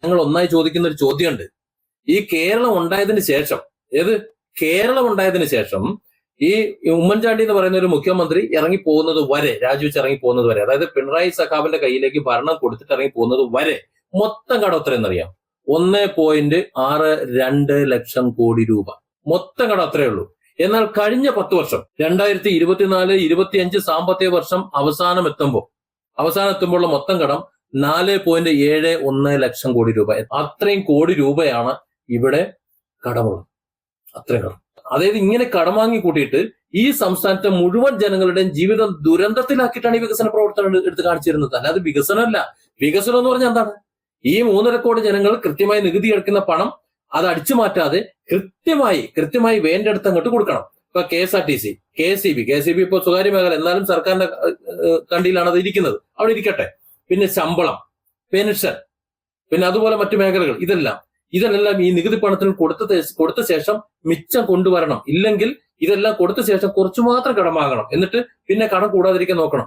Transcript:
ഞങ്ങൾ ഒന്നായി ചോദിക്കുന്ന ഒരു ചോദ്യമുണ്ട്. ഈ കേരളം ഉണ്ടായതിന് ശേഷം, കേരളം ഉണ്ടായതിനു ശേഷം ഈ ഉമ്മൻചാണ്ടി എന്ന് പറയുന്ന ഒരു മുഖ്യമന്ത്രി ഇറങ്ങി പോകുന്നത് വരെ, രാജിവെച്ച് ഇറങ്ങി പോകുന്നത് വരെ, അതായത് പിണറായി സഖാവിന്റെ കയ്യിലേക്ക് ഭരണം കൊടുത്തിട്ട് ഇറങ്ങി പോകുന്നത് വരെ മൊത്തം കടം എത്രയെന്നറിയാം? 1.62 ലക്ഷം കോടി രൂപ മൊത്തം കടം അത്രയേ ഉള്ളൂ. എന്നാൽ കഴിഞ്ഞ 10 വർഷം 2024-25 സാമ്പത്തിക വർഷം അവസാനം എത്തുമ്പോൾ മൊത്തം കടം 4.71 ലക്ഷം കോടി രൂപ. അത്രയും കോടി രൂപയാണ് ഇവിടെ കടമുള്ളത്. അത്രയും കടം. അതായത് ഇങ്ങനെ കടം വാങ്ങി കൂട്ടിയിട്ട് ഈ സംസ്ഥാനത്തെ മുഴുവൻ ജനങ്ങളുടെയും ജീവിതം ദുരന്തത്തിലാക്കിയിട്ടാണ് ഈ വികസന പ്രവർത്തനം എടുത്ത് കാണിച്ചിരുന്നത്. അല്ലാതെ വികസനമല്ല. വികസനം എന്ന് പറഞ്ഞാൽ എന്താണ്? ഈ 3.5 കോടി ജനങ്ങൾ കൃത്യമായി നികുതി അടയ്ക്കുന്ന പണം അത് അടിച്ചു മാറ്റാതെ കൃത്യമായി വേണ്ടടുത്ത് അങ്ങോട്ട് കൊടുക്കണം. ഇപ്പൊ KSRTC, KSEB ഇപ്പൊ സ്വകാര്യ മേഖല, എന്നാലും സർക്കാരിന്റെ കണ്ടിയിലാണ് അത് ഇരിക്കുന്നത്, അവിടെ ഇരിക്കട്ടെ. പിന്നെ ശമ്പളം, പെൻഷൻ, പിന്നെ അതുപോലെ മറ്റു മേഖലകൾ, ഇതെല്ലാം ഈ നികുതി പണത്തിന് കൊടുത്ത ശേഷം മിച്ചം കൊണ്ടുവരണം. ഇല്ലെങ്കിൽ ഇതെല്ലാം കൊടുത്ത ശേഷം കുറച്ചു മാത്രം കടം വാങ്ങണം. എന്നിട്ട് പിന്നെ കടം കൂടാതിരിക്കാൻ നോക്കണം.